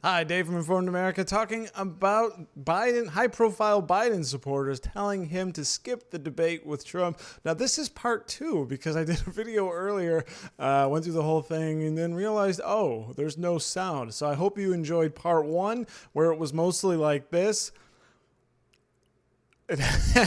Hi, Dave from Informed America, talking about Biden, high-profile Biden supporters telling him to skip the debate with Trump. Now, this is part two because I did a video earlier, went through the whole thing, and then realized, oh, there's no sound. So I hope you enjoyed part one, where it was mostly like this, and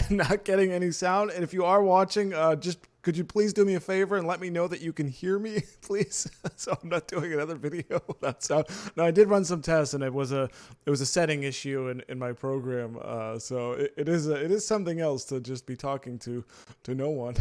not getting any sound. And if you are watching, just could you please do me a favor and let me know that you can hear me, please? So I'm not doing another video without sound. No, I did run some tests, and it was a setting issue in my program. So it is something else to just be talking to no one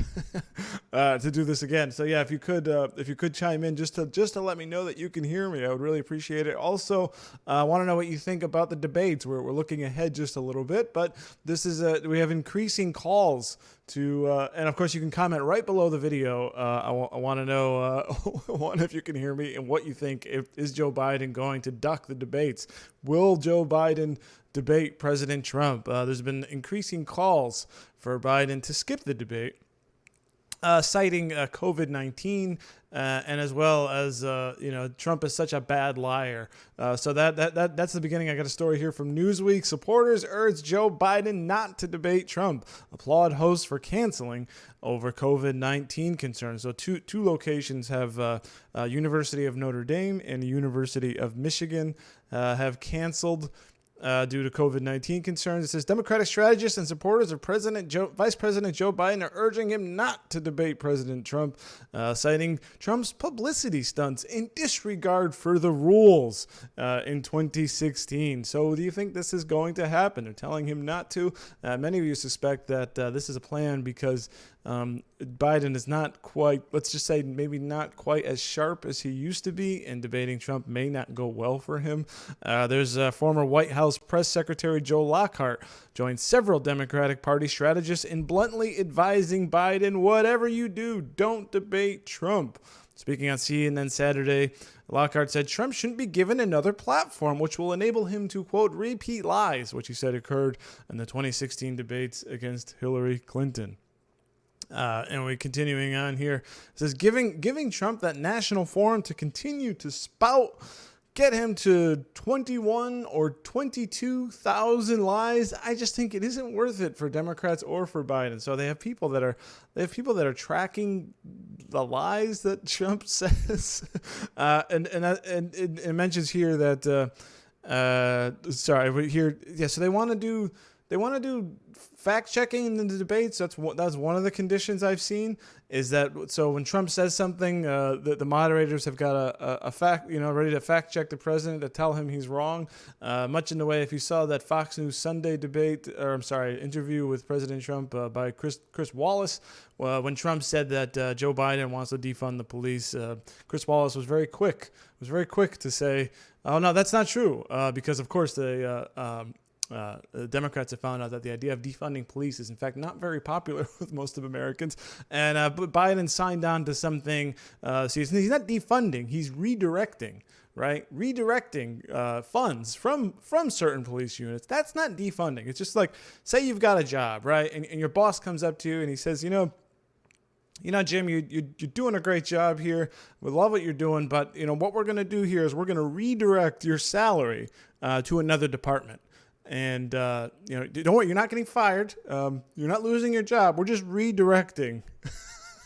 to do this again. So yeah, if you could chime in just to let me know that you can hear me, I would really appreciate it. Also, I want to know what you think about the debates. We're looking ahead just a little bit, but this is we have increasing calls to, and of course you can comment right below the video. I want to know, one, if you can hear me, and what you think. Is Joe Biden going to duck the debates? Will Joe Biden debate President Trump? There's been increasing calls for Biden to skip the debate, citing COVID-19, and as well as Trump is such a bad liar. So that's the beginning. I got a story here from Newsweek. Supporters urge Joe Biden not to debate Trump. Applaud hosts for canceling over COVID-19 concerns. So two locations have University of Notre Dame and University of Michigan have canceled due to COVID-19 concerns. It says Democratic strategists and supporters of Vice President Joe Biden are urging him not to debate President Trump, citing Trump's publicity stunts in disregard for the rules in 2016. So do you think this is going to happen? They're telling him not to. Many of you suspect that this is a plan because Biden is not quite, let's just say, maybe not quite as sharp as he used to be, and debating Trump may not go well for him. There's former White House Press Secretary Joe Lockhart joined several Democratic Party strategists in bluntly advising Biden, whatever you do, don't debate Trump. Speaking on CNN Saturday, Lockhart said Trump shouldn't be given another platform which will enable him to, quote, repeat lies, which he said occurred in the 2016 debates against Hillary Clinton. And we're continuing on here. It says giving Trump that national forum to continue to spout, get him to 21 or 22,000 lies. I just think it isn't worth it for Democrats or for Biden. So they have people that are tracking the lies that Trump says, and it mentions here that So they want to do. They want to do fact checking in the debates. That's one of the conditions I've seen, is that so when Trump says something, the moderators have got a fact, ready to fact check the president to tell him he's wrong. Much in the way, if you saw that Fox News Sunday interview with President Trump by Chris Wallace, when Trump said that Joe Biden wants to defund the police, Chris Wallace was very quick to say, "Oh no, that's not true," because of course the Democrats have found out that the idea of defunding police is in fact not very popular with most of Americans, and but Biden signed on to something. So he's not defunding; he's redirecting, right? Redirecting funds from certain police units. That's not defunding. It's just like, say you've got a job, right, and your boss comes up to you and he says, Jim, you're doing a great job here. We love what you're doing, but what we're going to do here is we're going to redirect your salary to another department. And, don't worry, you're not getting fired. You're not losing your job. We're just redirecting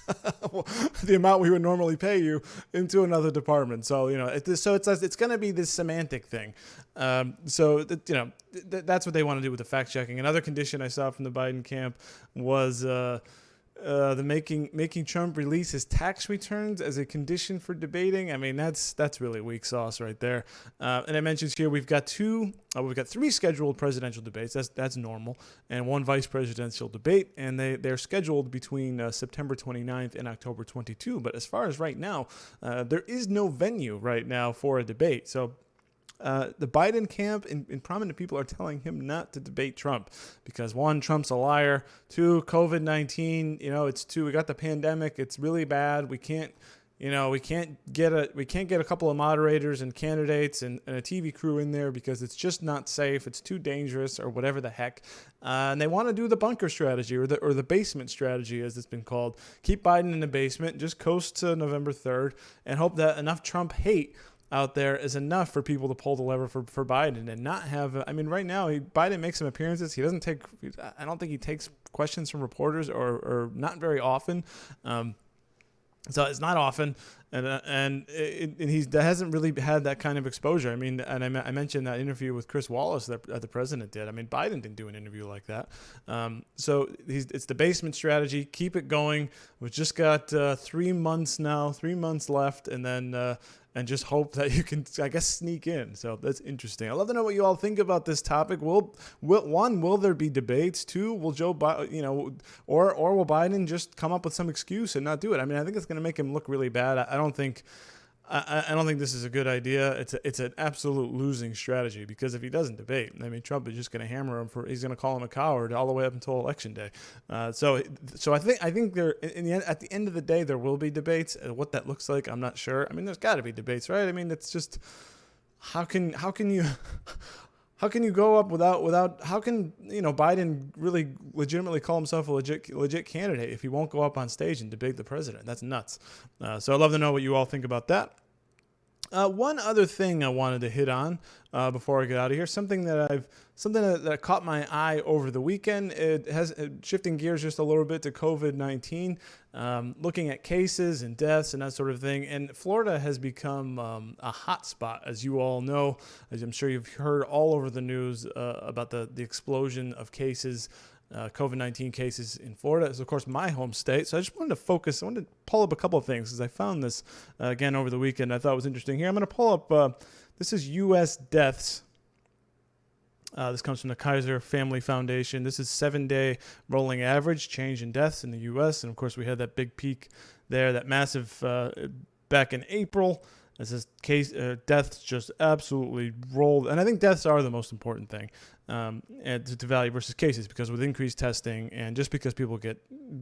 the amount we would normally pay you into another department. So, it's going to be this semantic thing. That's what they want to do with the fact checking. Another condition I saw from the Biden camp was the making Trump release his tax returns as a condition for debating. I mean, that's really weak sauce right there. And it mentions here we've got three scheduled presidential debates. That's normal, and one vice presidential debate, and they're scheduled between September 29th and October 22. But as far as right now, there is no venue right now for a debate. So the Biden camp and prominent people are telling him not to debate Trump because, one, Trump's a liar. Two, COVID-19. We got the pandemic. It's really bad. We can't get a couple of moderators and candidates and a TV crew in there because it's just not safe. It's too dangerous, or whatever the heck. And they want to do the bunker strategy or the basement strategy, as it's been called. Keep Biden in the basement, just coast to November 3rd, and hope that enough Trump hate out there is enough for people to pull the lever for Biden and not have. I mean, right now Biden makes some appearances. He doesn't take. I don't think he takes questions from reporters or not very often. So it's not often, and he hasn't really had that kind of exposure. I mean, and I mentioned that interview with Chris Wallace that the president did. I mean, Biden didn't do an interview like that. So it's the basement strategy. Keep it going. We've just got 3 months now, 3 months left, and then and just hope that you can, I guess, sneak in. So that's interesting. I'd love to know what you all think about this topic. Will there be debates? 2, will Joe Biden, or will Biden just come up with some excuse and not do it? I mean, I think it's going to make him look really bad. I don't think this is a good idea. It's an absolute losing strategy, because if he doesn't debate, I mean, Trump is just going to hammer him he's going to call him a coward all the way up until election day. So I think there at the end of the day there will be debates. What that looks like, I'm not sure. I mean, there's got to be debates, right? I mean, it's just how can you go up without how can Biden really legitimately call himself a legit candidate if he won't go up on stage and debate the president? That's nuts. So I'd love to know what you all think about that. One other thing I wanted to hit on before I get out of here, something that caught my eye over the weekend. It has shifting gears just a little bit to COVID-19, looking at cases and deaths and that sort of thing. And Florida has become a hot spot, as you all know. As I'm sure you've heard all over the news about the explosion of cases. COVID-19 cases in Florida is, of course, my home state. So I just wanted to pull up a couple of things, because I found this again over the weekend. I thought it was interesting. Here, I'm going to pull up, this is U.S. deaths. This comes from the Kaiser Family Foundation. This is 7-day rolling average change in deaths in the U.S. And, of course, we had that big peak there, that massive back in April. This is deaths just absolutely rolled. And I think deaths are the most important thing and to value versus cases, because with increased testing and just because people get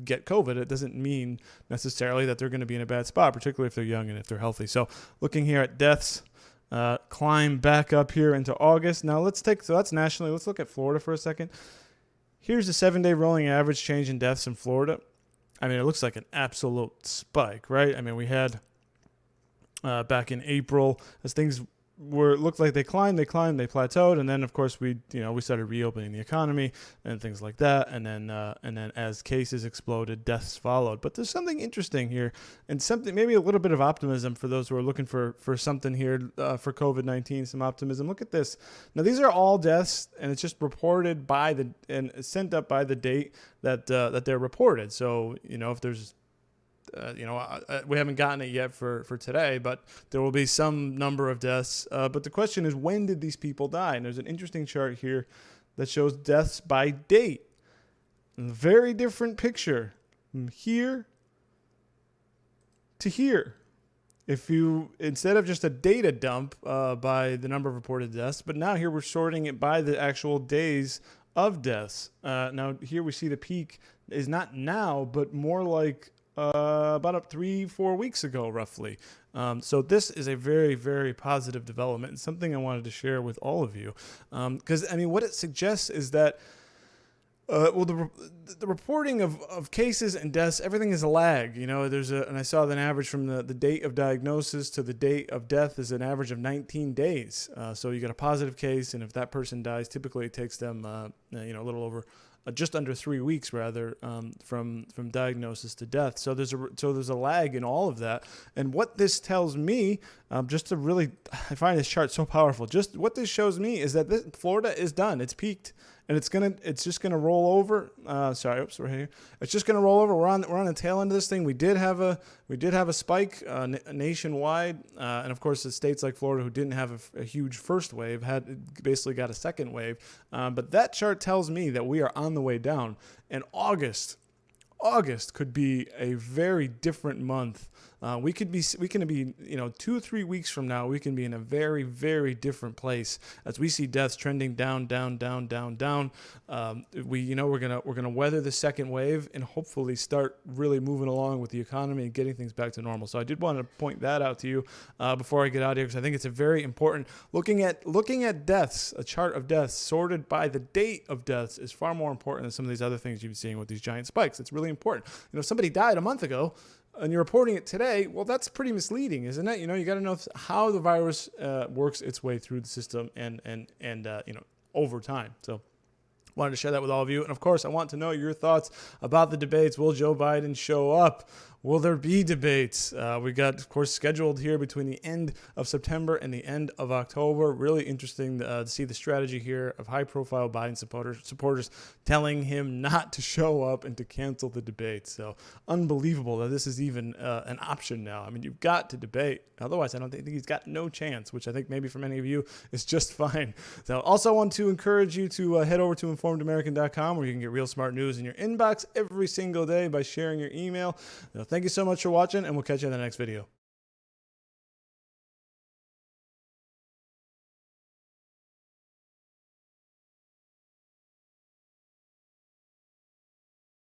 COVID, it doesn't mean necessarily that they're going to be in a bad spot, particularly if they're young and if they're healthy. So looking here at deaths, climb back up here into August. Now so that's nationally. Let's look at Florida for a second. Here's the 7-day rolling average change in deaths in Florida. I mean, it looks like an absolute spike, right? I mean, we had back in April, as things looked like they climbed, they plateaued, and then of course we started reopening the economy and things like that, and then as cases exploded, deaths followed. But there's something interesting here, and something maybe a little bit of optimism for those who are looking for something here for COVID-19. Some optimism. Look at this. Now these are all deaths, and it's just reported and sent up by the date that they're reported. So if there's we haven't gotten it yet for today, but there will be some number of deaths. But the question is, when did these people die? And there's an interesting chart here that shows deaths by date. Very different picture from here to here. If you, instead of just a data dump by the number of reported deaths, but now here we're sorting it by the actual days of deaths. Now here we see the peak is not now, but more like about 3-4 weeks ago, roughly. So this is a very, very positive development, and something I wanted to share with all of you. Because, I mean, what it suggests is that, the reporting of cases and deaths, everything is a lag. And I saw an average from the date of diagnosis to the date of death is an average of 19 days. So you get a positive case, and if that person dies, typically it takes them, a little over just under 3 weeks, rather, from diagnosis to death. So there's a lag in all of that. And what this tells me, I find this chart so powerful. Just what this shows me is that Florida is done. It's peaked, and it's just gonna roll over. We're here. It's just gonna roll over. We're on the tail end of this thing. We did have a spike nationwide, and of course, the states like Florida, who didn't have a huge first wave, had basically got a second wave. But that chart tells me that we are on the way down. And August could be a very different month. We can be 2-3 weeks from now, we can be in a very, very different place as we see deaths trending down. We're gonna weather the second wave and hopefully start really moving along with the economy and getting things back to normal. So I did want to point that out to you before I get out of here, because I think it's a very important looking at deaths. A chart of deaths sorted by the date of deaths is far more important than some of these other things you've been seeing with these giant spikes. It's really important. If somebody died a month ago, and you're reporting it today, well, that's pretty misleading, isn't it? You know, you got to know how the virus works its way through the system and you know, over time. So wanted to share that with all of you. And of course, I want to know your thoughts about the debates. Will Joe Biden show up? Will there be debates? We got, of course, scheduled here between the end of September and the end of October. Really interesting to see the strategy here of high-profile Biden supporters telling him not to show up and to cancel the debate. So unbelievable that this is even an option now. I mean, you've got to debate. Otherwise, I don't think he's got no chance, which I think maybe for many of you is just fine. So also want to encourage you to head over to informedamerican.com, where you can get real smart news in your inbox every single day by sharing your email. Thank you so much for watching, and we'll catch you in the next video.